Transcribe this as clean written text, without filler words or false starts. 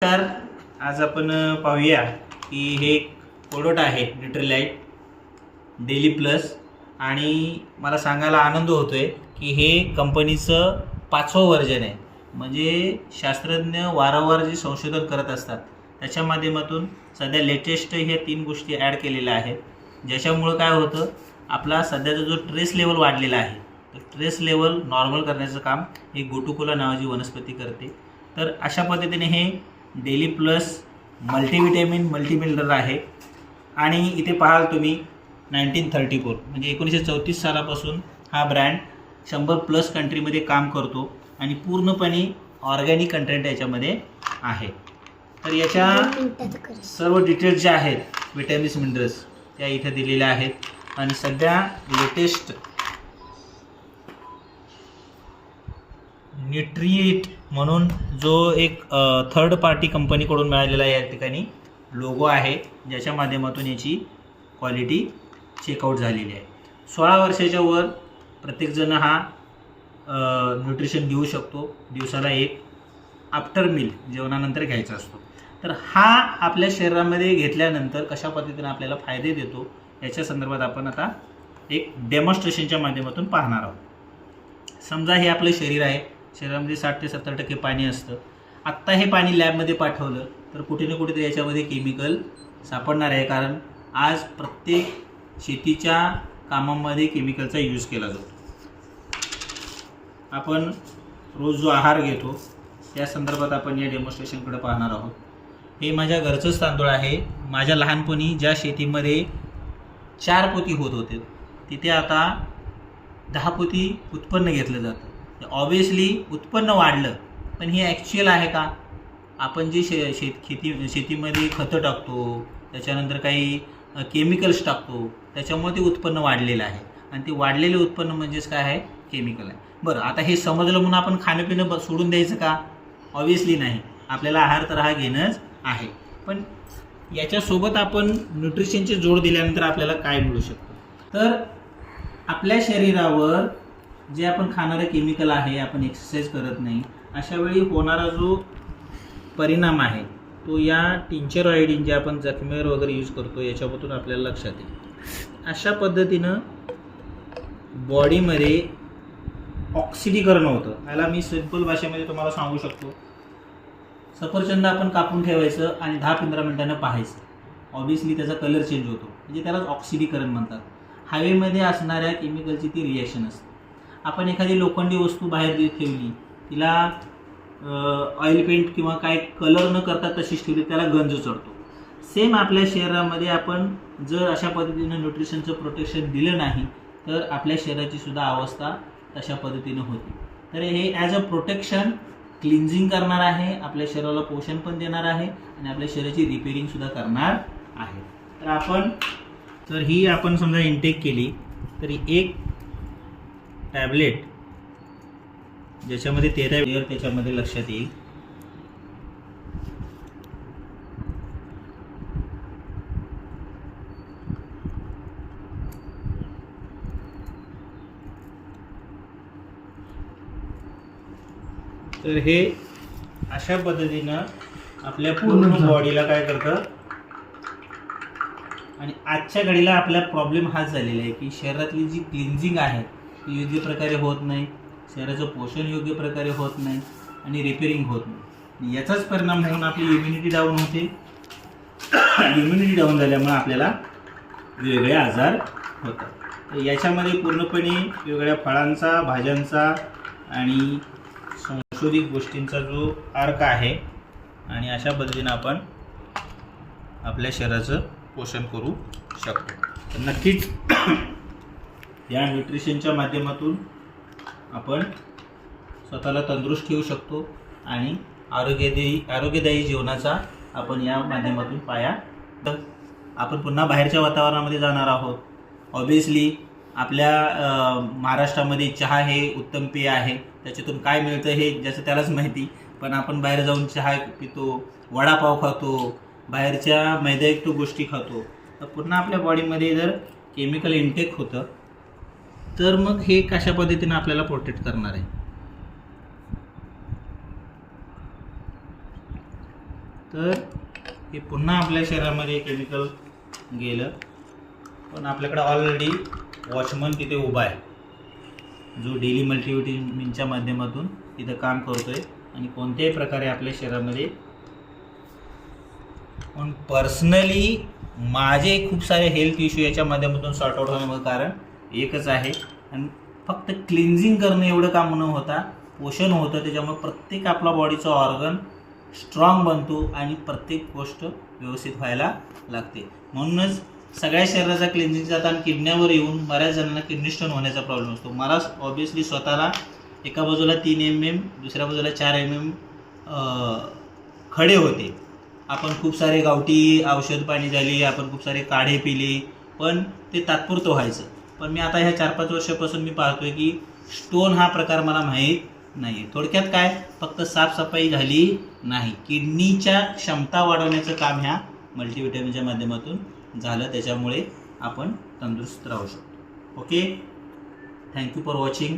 तर आज आपण पाहूया की हे प्रोडक्ट आहे न्यूट्रीलाइट डेली प्लस आणि मला सांगायला आनंद होतोय की हे कंपनीचं 5वं व्हर्जन आहे. म्हणजे शास्त्रज्ञ वारंवार जे संशोधन करत असतात त्याच्या माध्यमातून सध्या लेटेस्ट ह्या 3 गोष्टी ॲड केलेल्या आहेत, ज्याच्यामुळं काय होतं, आपला सध्याचा जो ट्रेस लेवल वाढलेला आहे तर ट्रेस लेवल नॉर्मल करण्याचं काम हे गोटुकोला नावाची वनस्पती करते. तर अशा पद्धतीने हे डेली प्लस मल्टीविटॅमिन मल्टीमिनरल आहे. आणि इथे पाहाल तुम्ही 1934 म्हणजे 1934 सालापासून हा ब्रँड 100+ कंट्रीमध्ये काम करतो आणि पूर्णपणे ऑर्गॅनिक कंटेंट याच्यामध्ये आहे. तर याच्या सर्व डिटेल्स ज्या आहेत विटॅमिन्स मिनरल्स त्या इथे दिलेल्या आहेत. आणि सध्या लेटेस्ट न्यूट्रिएट म्हणून जो एक थर्ड पार्टी कंपनीकडून मिळालेला या ठिकाणी लोगो आहे, ज्याच्या माध्यमातून याची क्वालिटी चेकआउट झालेली आहे. 16 वर्षाच्या वर प्रत्येकजण हा न्यूट्रिशन घेऊ शकतो. दिवसाला एक आफ्टर मील जेवणानंतर घ्यायचा असतो. तर हा आपल्या शरीरामध्ये घेतल्यानंतर कशा पद्धतीने आपल्याला फायदे देतो याच्या संदर्भात आपण आता एक डेमॉन्स्ट्रेशनच्या माध्यमातून पाहणार आहोत. समजा हे आपलं शरीर आहे, शरीरामध्ये 60 ते 70% पाणी असतं. आत्ता हे पाणी लॅबमध्ये पाठवलं तर कुठे ना कुठेतरी याच्यामध्ये केमिकल सापडणार आहे, कारण आज प्रत्येक शेतीच्या कामामध्ये केमिकलचा यूज केला जातो. आपण रोज जो आहार घेतो त्या संदर्भात आपण या डेमॉन्स्ट्रेशनकडे पाहणार आहोत. हे माझ्या घरचंच तांदूळ आहे. माझ्या लहानपणी ज्या शेतीमध्ये 4 पोती होत होते तिथे आता 10 पोती उत्पन्न घेतलं जातं. ऑब्वियसली उत्पन्न वाढलं, पण हे ॲक्च्युअल आहे का? आपण जे शेतीमध्ये खतं टाकतो, त्याच्यानंतर काही केमिकल्स टाकतो, त्याच्यामुळे ते उत्पन्न वाढलेलं आहे. आणि ते वाढलेले उत्पन्न म्हणजेच काय आहे? केमिकल आहे. बरं, आता हे समजलं म्हणून आपण खाणंपिणं सोडून द्यायचं का? ऑब्वियसली नाही. आपल्याला आहार तर हा घेणंच आहे. पण याच्यासोबत आपण न्यूट्रिशनचे जोड दिल्यानंतर आपल्याला काय मिळू शकतं? तर आपल्या शरीरावर जे आपण खाणारं केमिकल आहे, आपण एक्सरसाइज करत नाही, अशा वेळी होणारा जो परिणाम आहे तो या टिंचर आयोडीन जे आपण जखमेवर वगैरे यूज करतो याच्यामधून आपल्याला लक्षात येईल. अशा पद्धतीनं बॉडीमध्ये ऑक्सिडीकरण होतं. याला मी सिंपल भाषेमध्ये तुम्हाला सांगू शकतो. सफरचंद आपण कापून ठेवायचं आणि 10-15 मिनिटांनं पाहायचं. ऑब्वियसली त्याचा कलर चेंज होतो, म्हणजे त्यालाच ऑक्सिडीकरण म्हणतात. हवेमध्ये असणाऱ्या केमिकलची ती रिॲक्शन असते. आपण एखादी लोखंडी वस्तू बाहेर ठेवली, तिला ऑइल पेंट किंवा काय कलर न करता तशीच ठेवली, त्याला गंज चढतो. सेम आपल्या शरीरामध्ये आपण जर अशा पद्धतीनं न्यूट्रिशनचं प्रोटेक्शन दिलं नाही तर आपल्या शरीराची सुद्धा अवस्था तशा पद्धतीनं होते. तर हे ॲज अ प्रोटेक्शन क्लिन्झिंग करणार आहे, आपल्या शरीराला पोषण पण देणार आहे आणि आपल्या शरीराची रिपेअरिंगसुद्धा करणार आहे. तर ही आपण समजा इनटेक केली तरी एक टॅबलेट ज्याच्यामध्ये 13 लेअर त्याच्यामध्ये लक्षात येईल. तर हे अशा पद्धतीनं आपल्या पूर्ण बॉडीला काय करतं. आणि आजच्या घडीला आपला प्रॉब्लेम हाच झालेला आहे की शरीरातली जी क्लिन्झिंग आहे ती योग्य प्रकारे होत नाही, शरीराचं पोषण योग्य प्रकारे होत नाही आणि रिपेअरिंग होत नाही. याचाच परिणाम होऊन आपली इम्युनिटी डाऊन होते. इम्युनिटी डाऊन झाल्यामुळे आपल्याला वेगवेगळे आजार होतात. तर याच्यामध्ये पूर्णपणे वेगवेगळ्या फळांचा, भाज्यांचा आणि संशोधित गोष्टींचा जो अर्क आहे आणि अशा पद्धतीनं आपण आपल्या शरीराचं पोषण करू शकतो. तर नक्कीच या न्यूट्रिशनच्या माध्यमातून आपण स्वतःला तंदुरुस्त ठेवू शकतो आणि आरोग्यदायी जीवनाचा आपण या माध्यमातून पाया. तर आपण पुन्हा बाहेरच्या वातावरणामध्ये जाणार आहोत. ऑब्वियसली आपल्या महाराष्ट्रामध्ये चहा हे उत्तम पेय आहे. त्याच्यातून काय मिळतं हे ज्याचं त्यालाच माहिती. पण आपण बाहेर जाऊन चहा पितो, वडापाव खातो, बाहेरच्या मैद्यायुक्त गोष्टी खातो. तर पुन्हा आपल्या बॉडीमध्ये जर केमिकल इनटेक होतं तर मग हे कशा पद्धतीने आपल्याला प्रोटेक्ट करणार आहे. तर हे पुन्हा आपल्या शरीरामध्ये केमिकल गेलं, पण आपल्याकडे ऑलरेडी वॉचमन तिथे उभा आहे जो डेली मल्टीव्हिटॅमिनच्या माध्यमातून तिथं काम करतोय आणि कोणत्याही प्रकारे आपल्या शरीरामध्ये. पण पर्सनली माझे खूप सारे हेल्थ इश्यू याच्या माध्यमातून सॉर्ट आउट होण्याचं कारण एकच आहे, आणि फक्त क्लिन्झिंग करणं एवढं काम न होता पोषण होतं, त्याच्यामुळे प्रत्येक आपला बॉडीचा ऑर्गन स्ट्रॉंग बनतो आणि प्रत्येक गोष्ट व्यवस्थित व्हायला लागते. म्हणूनच सगळ्या शरीराचा क्लिन्झिंगचा ताण किडन्यावर येऊन बऱ्याच जणांना किडनी स्टोन होण्याचा प्रॉब्लेम असतो. मला ऑब्विसली स्वतःला एका बाजूला 3 mm दुसऱ्या बाजूला 4 mm खडे होते. आपण खूप सारे गावठी औषध पाणी झाली, आपण खूप सारे काढे पिले, पण ते तात्पुरतं व्हायचं. पण मी आता ह्या 4-5 वर्षापासून मी पाहतोय की स्टोन हा प्रकार मला माहीत नाही. थोडक्यात काय, फक्त साफसफाई झाली नाही, किडनीच्या क्षमता वाढवण्याचं काम ह्या मल्टीव्हिटॅमिनच्या माध्यमातून झालं. त्याच्यामुळे आपण तंदुरुस्त राहू शकतो. Okay, thank you for watching.